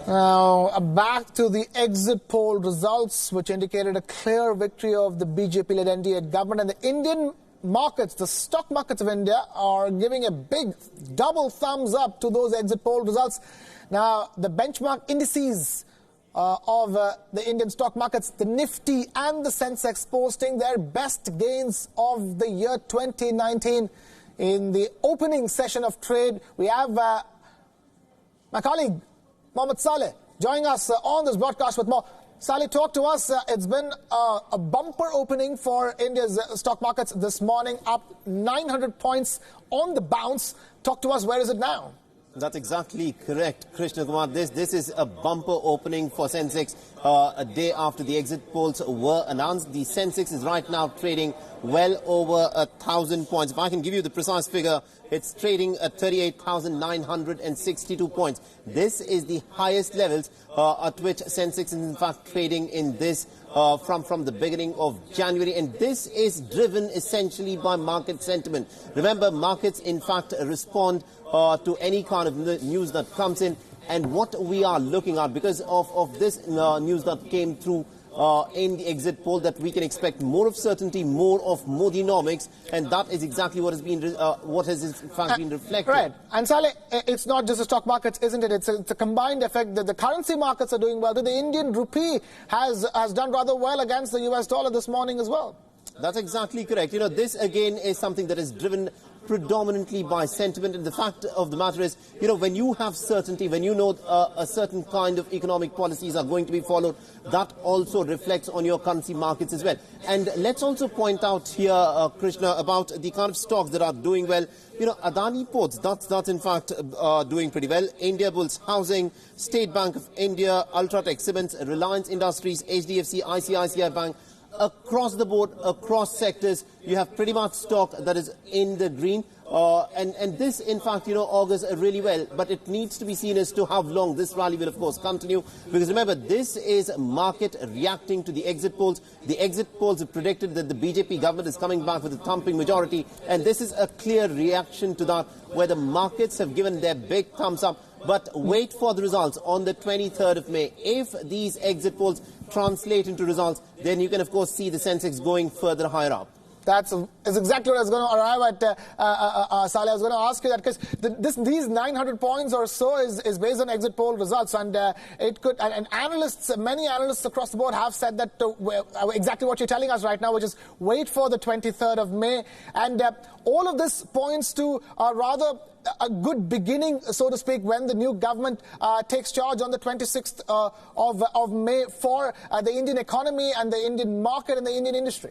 Now, back to the exit poll results, which indicated a clear victory of the BJP-led NDA government. And the Indian markets, the stock markets of India, are giving a big double thumbs up to those exit poll results. Now, the benchmark indices of the Indian stock markets, the Nifty and the Sensex, posting their best gains of the year 2019. In the opening session of trade, we have my colleague, Mohammed Saleh, joining us on this broadcast with more. Saleh, talk to us. It's been a bumper opening for India's stock markets this morning, up 900 points on the bounce. Talk to us, where is it now? That's exactly correct, Krishna Kumar. This is a bumper opening for Sensex a day after the exit polls were announced. The Sensex is right now trading well over 1,000 points. If I can give you the precise figure, it's trading at 38,962 points. This is the highest levels at which Sensex is in fact trading in this from the beginning of January. And this is driven essentially by market sentiment. Remember, markets in fact respond to any kind of news that comes in. And what we are looking at, because of this news that came through in the exit poll, that we can expect more of certainty, more of Modinomics, and that is exactly what has been in fact been reflected. Right. And Saleh, it's not just the stock markets, isn't it? It's a combined effect that the currency markets are doing well. The Indian rupee has done rather well against the US dollar this morning as well. That's exactly correct. You know, this again is something that is driven predominantly by sentiment, and the fact of the matter is, you know, when you have certainty, when you know a certain kind of economic policies are going to be followed, that also reflects on your currency markets as well. And let's also point out here, Krishna, about the kind of stocks that are doing well. You know, Adani Ports, that's in fact doing pretty well. India Bulls Housing, State Bank of India, Ultratech Cements, Reliance Industries, HDFC, ICICI Bank. Across the board, across sectors, you have pretty much stock that is in the green. And this, in fact, you know, augurs really well. But it needs to be seen as to how long this rally will, of course, continue. Because remember, this is market reacting to the exit polls. The exit polls have predicted that the BJP government is coming back with a thumping majority. And this is a clear reaction to that, where the markets have given their big thumbs up. But wait for the results on the 23rd of May. If these exit polls translate into results, then you can, of course, see the Sensex going further higher up. That's exactly what I was going to arrive at, Saleh. I was going to ask you that, because these 900 points or so is based on exit poll results, and it could. And analysts, many analysts across the board have said that exactly what you're telling us right now, which is wait for the 23rd of May, and all of this points to rather a good beginning, so to speak, when the new government takes charge on the 26th of May for the Indian economy and the Indian market and the Indian industry.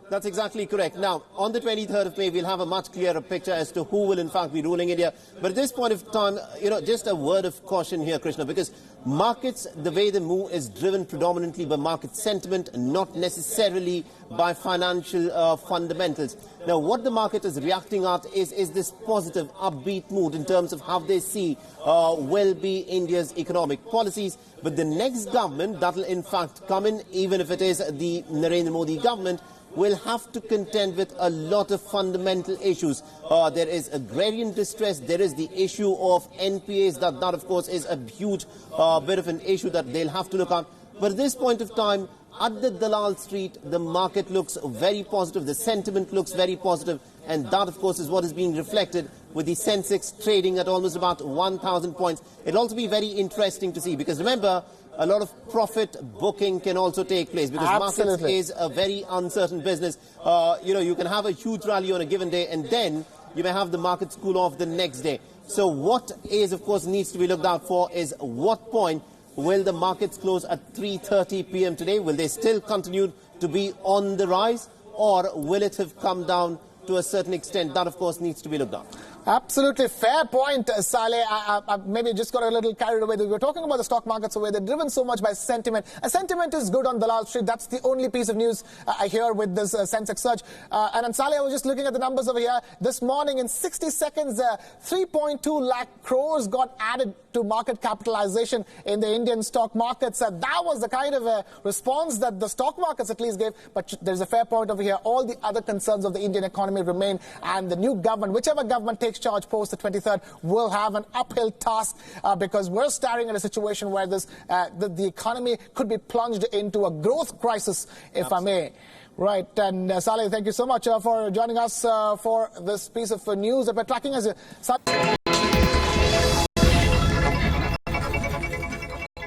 That's exactly correct. Now, on the 23rd of May, we'll have a much clearer picture as to who will, in fact, be ruling India. But at this point of time, you know, just a word of caution here, Krishna, because markets, the way they move is driven predominantly by market sentiment, not necessarily by financial fundamentals. Now, what the market is reacting at is this positive, upbeat mood in terms of how they see will be India's economic policies. But the next government that will, in fact, come in, even if it is the Narendra Modi government, will have to contend with a lot of fundamental issues. There is agrarian distress, there is the issue of NPAs, that of course is a huge bit of an issue that they'll have to look at. But at this point of time, at the Dalal Street, the market looks very positive, the sentiment looks very positive, and that of course is what is being reflected with the Sensex trading at almost about 1,000 points. It'll also be very interesting to see, because remember, a lot of profit booking can also take place, because markets is a very uncertain business. You know, you can have a huge rally on a given day, and then you may have the markets cool off the next day. So what is, of course, needs to be looked out for is what point will the markets close at 3:30 p.m. today? Will they still continue to be on the rise, or will it have come down to a certain extent? That, of course, needs to be looked at. Absolutely fair point, Saleh. I maybe just got a little carried away. We were talking about the stock markets, where they're driven so much by sentiment. Sentiment is good on Dalal Street. That's the only piece of news I hear with this Sensex surge. And Saleh, I was just looking at the numbers over here. This morning, in 60 seconds, 3.2 lakh crores got added to market capitalization in the Indian stock markets. That was the kind of response that the stock markets at least gave. But there's a fair point over here. All the other concerns of the Indian economy remain, and the new government, whichever government takes takes charge post the 23rd will have an uphill task because we're staring at a situation where the economy could be plunged into a growth crisis, if I may. Right, and Saleh, thank you so much for joining us for this piece of news that we're tracking as a